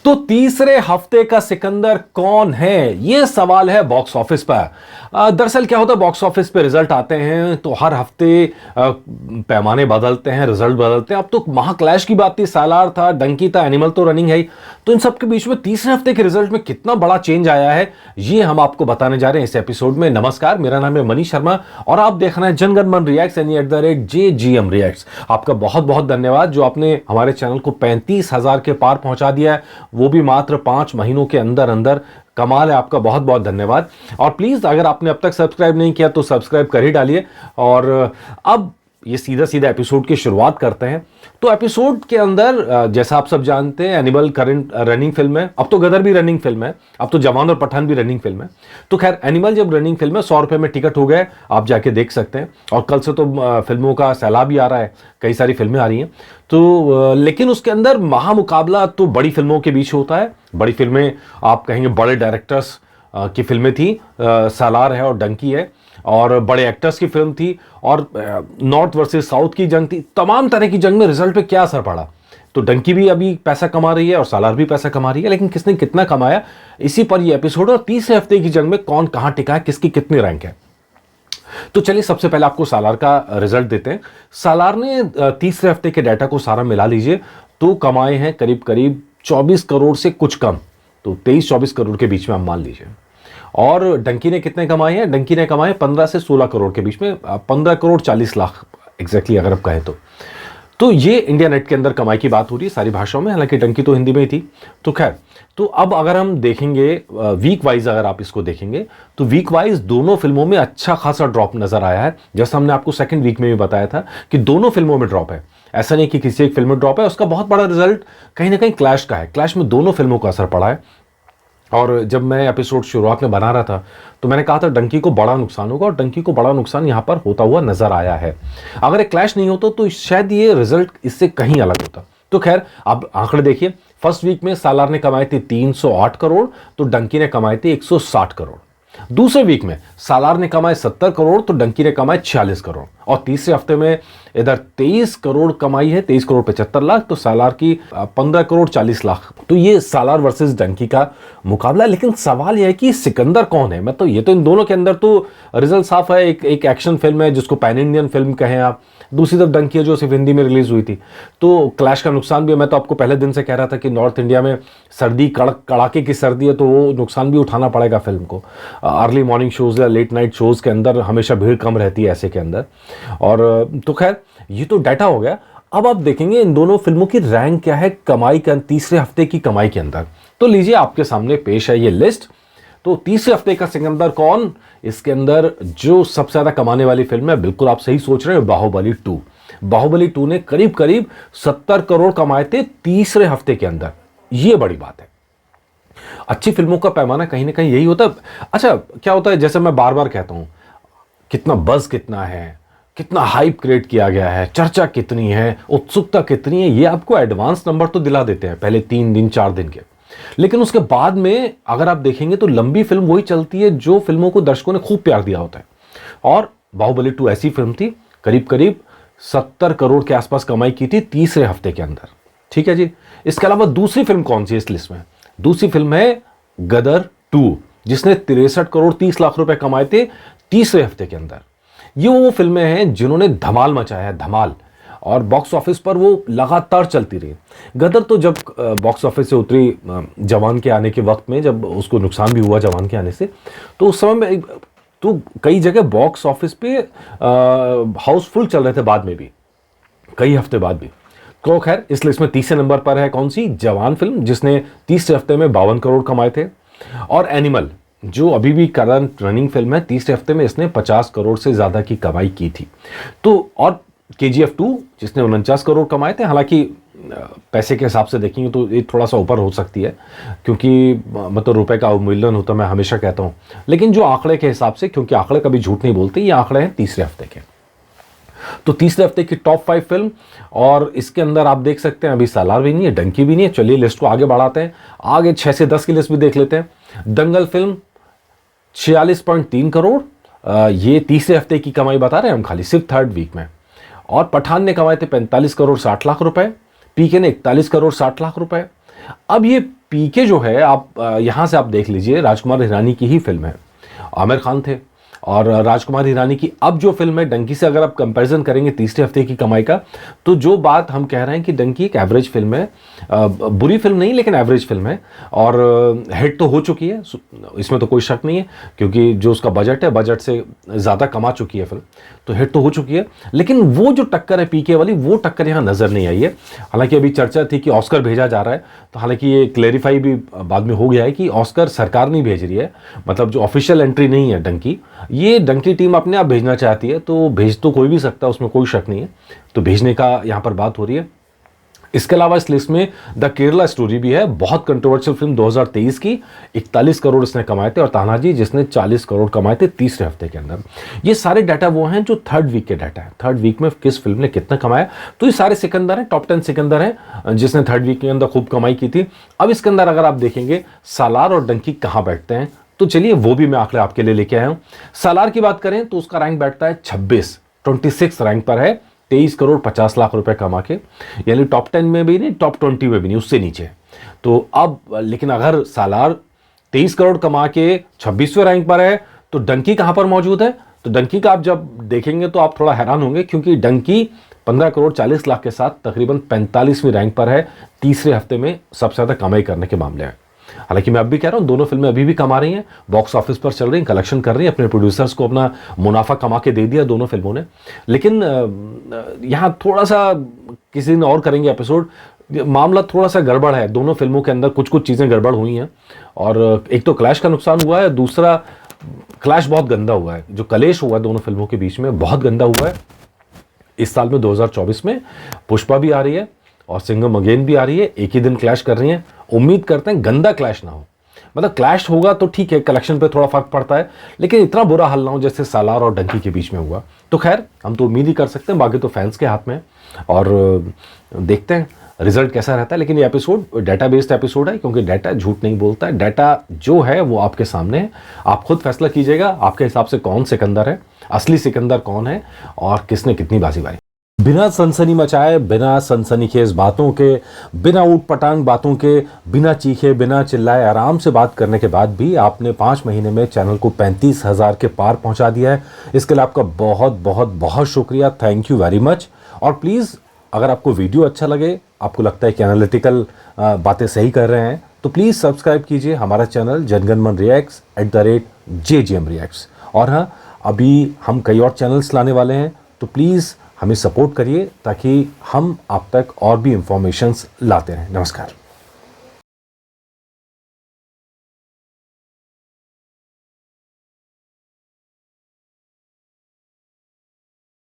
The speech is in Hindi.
तो तीसरे हफ्ते का सिकंदर कौन है, यह सवाल है बॉक्स ऑफिस पर। दरअसल क्या होता है, बॉक्स ऑफिस पे रिजल्ट आते हैं तो हर हफ्ते पैमाने बदलते हैं, रिजल्ट बदलते हैं। अब तो महाक्लैश की बात थी, सालार था, डंकी था, एनिमल तो रनिंग है ही। तो इन सब के बीच में तीसरे हफ्ते के रिजल्ट में कितना बड़ा चेंज आया है, ये हम आपको बताने जा रहे हैं इस एपिसोड में। नमस्कार, मेरा नाम है मनीष शर्मा और आप देख रहे हैं जनगण मन रिएक्ट्स @JGM रिएक्ट्स। आपका बहुत बहुत धन्यवाद जो आपने हमारे चैनल को 35,000 के पार पहुंचा दिया है, वो भी मात्र 5 महीनों के अंदर अंदर। कमाल है, आपका बहुत बहुत धन्यवाद। और प्लीज अगर आपने अब तक सब्सक्राइब नहीं किया तो सब्सक्राइब कर ही डालिए। और अब ये सीधा सीधा एपिसोड की शुरुआत करते हैं। तो एपिसोड के अंदर जैसा आप सब जानते हैं, एनिमल करंट रनिंग फिल्म है, अब तो गदर भी रनिंग फिल्म है, अब तो जवान और पठान भी रनिंग फिल्म है। तो खैर, एनिमल जब रनिंग फिल्म है, 100 रुपए में टिकट हो गए, आप जाके देख सकते हैं। और कल से तो फिल्मों का सैलाब भी आ रहा है, कई सारी फिल्में आ रही हैं। तो लेकिन उसके अंदर महामुकाबला तो बड़ी फिल्मों के बीच होता है। बड़ी फिल्में आप कहेंगे बड़े डायरेक्टर्स की फिल्में थी, सालार है और डंकी है, और बड़े एक्टर्स की फिल्म थी, और नॉर्थ वर्सेस साउथ की जंग थी। तमाम तरह की जंग में रिजल्ट पे क्या असर पड़ा। तो डंकी भी अभी पैसा कमा रही है और सालार भी पैसा कमा रही है, लेकिन किसने कितना कमाया, इसी पर ये एपिसोड। और तीसरे हफ्ते की जंग में कौन कहां टिका है, किसकी कितनी रैंक है। तो चलिए सबसे पहले आपको सालार का रिजल्ट देते हैं। सालार ने तीसरे हफ्ते के डाटा को सारा मिला लीजिए तो कमाए हैं करीब करीब 24 करोड़ से कुछ कम, तो 23-24 करोड़ के बीच में आप मान लीजिए। और डंकी ने कितने कमाए हैं, डंकी ने कमाए 15 से 16 करोड़ के बीच में, 15 करोड़ 40 लाख एग्जैक्टली अगर आप कहें तो ये इंडिया नेट के अंदर कमाई की बात हो रही है सारी भाषाओं में, हालांकि डंकी तो हिंदी में ही थी। तो खैर, तो अब अगर हम देखेंगे वीक वाइज, अगर आप इसको देखेंगे तो वीक वाइज दोनों फिल्मों में अच्छा खासा ड्रॉप नजर आया है। जैसा हमने आपको सेकंड वीक में भी बताया था कि दोनों फिल्मों में ड्रॉप है, ऐसा नहीं कि किसी एक फिल्म में ड्रॉप है। उसका बहुत बड़ा रिजल्ट कहीं ना कहीं क्लैश का है, क्लैश में दोनों फिल्मों का असर पड़ा है। और जब मैं एपिसोड शुरुआत में बना रहा था तो मैंने कहा था डंकी को बड़ा नुकसान होगा, और डंकी को बड़ा नुकसान यहां पर होता हुआ नजर आया है। अगर एक क्लैश नहीं होता तो शायद ये रिजल्ट इससे कहीं अलग होता। तो खैर, अब आंकड़े देखिए। फर्स्ट वीक में सालार ने कमाए थे 308 करोड़, तो डंकी ने कमाए थे 160 करोड़। दूसरे वीक में सालार ने कमाए 70 करोड़, तो डंकी ने कमाए 46 करोड़। और तीसरे हफ्ते में इधर 23 करोड़ कमाई है, 23 करोड़ 75 लाख, तो सालार की 15 करोड़ 40 लाख। तो ये सालार वर्सेस डंकी का मुकाबला। लेकिन सवाल यह है कि सिकंदर कौन है। मैं तो ये तो इन दोनों के अंदर तो रिजल्ट साफ है। एक एक्शन फिल्म है जिसको पैन इंडियन फिल्म कहें आप, दूसरी तरफ डंकी है जो सिर्फ हिंदी में रिलीज हुई थी। तो क्लैश का नुकसान भी, मैं तो आपको पहले दिन से कह रहा था कि नॉर्थ इंडिया में सर्दी कड़ाके की सर्दी है, तो वो नुकसान भी उठाना पड़ेगा फिल्म को। अर्ली मॉर्निंग शोज या लेट नाइट शोज के अंदर हमेशा भीड़ कम रहती है ऐसे के अंदर। और तो खैर, ये तो डाटा हो गया। अब आप देखेंगे इन दोनों फिल्मों की रैंक क्या है कमाई का, तीसरे हफ्ते की कमाई के अंदर। तो लीजिए, आपके सामने पेश है ये लिस्ट। तो तीसरे हफ्ते का सिकंदर कौन, इसके अंदर जो सबसे ज्यादा कमाने वाली फिल्म है, बिल्कुल आप सही सोच रहे हो, बाहुबली 2। बाहुबली 2 ने करीब करीब 70 करोड़ कमाए थे तीसरे हफ्ते के अंदर। यह बड़ी बात है। अच्छी फिल्मों का पैमाना कहीं ना कहीं यही होता है। अच्छा, क्या होता है, जैसे मैं बार बार कहता हूं, कितना बज़ कितना है, कितना हाइप क्रिएट किया गया है, चर्चा कितनी है, उत्सुकता कितनी है, ये आपको एडवांस नंबर तो दिला देते हैं पहले 3 दिन 4 दिन के। लेकिन उसके बाद में अगर आप देखेंगे तो लंबी फिल्म वही चलती है जो फिल्मों को दर्शकों ने खूब प्यार दिया होता है। और बाहुबली 2 ऐसी फिल्म थी, करीब करीब 70 करोड़ के आसपास कमाई की थी तीसरे हफ्ते के अंदर। ठीक है जी। इसके अलावा दूसरी फिल्म कौन सी है इस लिस्ट में, दूसरी फिल्म है गदर 2, जिसने 63 करोड़ 30 लाख रुपए कमाए थे तीसरे हफ्ते के अंदर। ये वो फिल्में हैं जिन्होंने धमाल मचाया है, धमाल। और बॉक्स ऑफिस पर वो लगातार चलती रही। गदर तो जब बॉक्स ऑफिस से उतरी जवान के आने के वक्त में, जब उसको नुकसान भी हुआ जवान के आने से, तो उस समय में तो कई जगह बॉक्स ऑफिस पे हाउसफुल चल रहे थे, बाद में भी कई हफ्ते बाद भी। तो खैर, इस लिस्ट में तीसरे नंबर पर है कौन सी, जवान फिल्म, जिसने तीसरे हफ्ते में 52 करोड़ कमाए थे। और एनिमल, जो अभी भी करंट रनिंग फिल्म है, तीसरे हफ्ते में इसने 50 करोड़ से ज्यादा की कमाई की थी। तो और KGF 2 जिसने 49 करोड़ कमाए थे। हालांकि पैसे के हिसाब से देखेंगे तो ये थोड़ा सा ऊपर हो सकती है, क्योंकि मतलब रुपए का अवमूल्यन होता, मैं हमेशा कहता हूं। लेकिन जो आंकड़े के हिसाब से, क्योंकि आंकड़े कभी झूठ नहीं बोलते, ये आंकड़े हैं तीसरे हफ्ते के। तो तीसरे हफ्ते की टॉप 5 फिल्म, और इसके अंदर आप देख सकते हैं अभी सालार भी नहीं है, डंकी भी नहीं है। चलिए लिस्ट को आगे बढ़ाते हैं, आगे 6 से 10 की लिस्ट भी देख लेते हैं। दंगल फिल्म 46.3 करोड़, ये तीसरे हफ्ते की कमाई बता रहे हैं हम, खाली सिर्फ थर्ड वीक में। और पठान ने कमाए थे 45 करोड़ 60 लाख रुपए, पीके ने 41 करोड़ 60 लाख रुपए। अब ये पीके जो है, आप यहां से आप देख लीजिए, राजकुमार हिरानी की ही फिल्म है। आमिर खान थे और राजकुमार हिरानी की अब जो फिल्म है डंकी से अगर आप कंपैरिजन करेंगे तीसरे हफ्ते की कमाई का, तो जो बात हम कह रहे हैं कि डंकी एक एवरेज फिल्म है, बुरी फिल्म नहीं लेकिन एवरेज फिल्म है, और हिट तो हो चुकी है, इसमें तो कोई शक नहीं है, क्योंकि जो उसका बजट है बजट से ज़्यादा कमा चुकी है फिल्म, तो हिट तो हो चुकी है। लेकिन वो जो टक्कर है पीके वाली, वो टक्कर यहाँ नज़र नहीं आई है। हालांकि अभी चर्चा थी कि ऑस्कर भेजा जा रहा है, तो हालांकि ये क्लेरिफाई भी बाद में हो गया है कि ऑस्कर सरकार नहीं भेज रही है, मतलब जो ऑफिशियल एंट्री नहीं है डंकी, ये डंकी टीम अपने आप भेजना चाहती है, तो भेज तो कोई भी सकता है, उसमें कोई शक नहीं है, तो भेजने का यहाँ पर बात हो रही है। इसके अलावा इस लिस्ट में द केरला स्टोरी भी है, बहुत कंट्रोवर्शियल फिल्म 2023 की, 41 करोड़ इसने कमाए थे, और तानाजी जिसने 40 करोड़ कमाए थे तीसरे हफ्ते के अंदर। ये सारे डाटा वो हैं जो थर्ड वीक के डाटा है, थर्ड वीक में किस फिल्म ने कितना कमाया, तो ये सारे सिकंदर हैं, टॉप 10 सिकंदर हैं जिसने थर्ड वीक के अंदर खूब कमाई की थी। अब इसके अंदर अगर आप देखेंगे सालार और डंकी कहाँ बैठते हैं, तो चलिए वो भी मैं आंकड़े आपके लिए लेके आया हूं। सालार की बात करें तो उसका रैंक बैठता है 26 रैंक पर है, 23 करोड़ 50 लाख रुपए कमा के, यानी टॉप 10 में भी नहीं, टॉप 20 में भी नहीं, उससे नीचे। तो अब लेकिन अगर सालार 23 करोड़ कमा के 26वें रैंक पर है, तो डंकी कहां पर मौजूद है, तो डंकी का आप जब देखेंगे तो आप थोड़ा हैरान होंगे, क्योंकि डंकी 15 करोड़ 40 लाख के साथ तकरीबन 45वीं रैंक पर है तीसरे हफ्ते में सबसे ज्यादा कमाई करने के मामले में। हालांकि मैं अब भी कह रहा हूं दोनों फिल्में अभी भी कमा रही हैं, बॉक्स ऑफिस पर चल रही हैं, कलेक्शन कर रही हैं, अपने प्रोड्यूसर्स को अपना मुनाफा कमा के दे दिया दोनों फिल्मों ने। लेकिन यहां थोड़ा सा किसी दिन और करेंगे एपिसोड, मामला थोड़ा सा गड़बड़ है, दोनों फिल्मों के अंदर कुछ कुछ चीजें गड़बड़ हुई हैं, और एक तो क्लैश का नुकसान हुआ है, दूसरा क्लैश बहुत गंदा हुआ है, जो कलेश हुआ है दोनों फिल्मों के बीच में बहुत गंदा हुआ है। इस साल में 2024 में पुष्पा भी आ रही है और सिंघम अगेन भी आ रही है, एक ही दिन क्लैश कर रही हैं। उम्मीद करते हैं गंदा क्लैश ना हो, मतलब क्लैश होगा तो ठीक है, कलेक्शन पे थोड़ा फर्क पड़ता है, लेकिन इतना बुरा हाल ना हो जैसे सालार और डंकी के बीच में हुआ। तो खैर हम तो उम्मीद ही कर सकते हैं, बाकी तो फैंस के हाथ में है, और देखते हैं रिजल्ट कैसा रहता है। लेकिन ये एपिसोड डाटा बेस्ड एपिसोड है, क्योंकि डाटा झूठ नहीं बोलता है, डाटा जो है वो आपके सामने है, आप खुद फैसला कीजिएगा आपके हिसाब से कौन सिकंदर है, असली सिकंदर कौन है, और किसने कितनी बाजी मारी। बिना सनसनी मचाए, बिना सनसनीखेज बातों के, बिना ऊट पटांग बातों के, बिना चीखे बिना चिल्लाए आराम से बात करने के बाद भी आपने 5 महीने में चैनल को 35,000 के पार पहुंचा दिया है। इसके लिए आपका बहुत बहुत बहुत शुक्रिया, थैंक यू वेरी मच। और प्लीज़ अगर आपको वीडियो अच्छा लगे, आपको लगता है कि एनालिटिकल बातें सही कर रहे हैं, तो प्लीज़ सब्सक्राइब कीजिए हमारा channel Jana Gana Mana reacts @JGM reacts. और हाँ, अभी हम कई और चैनल्स लाने वाले हैं, तो प्लीज़ हमें सपोर्ट करिए ताकि हम आप तक और भी इंफॉर्मेशंस लाते रहें। नमस्कार।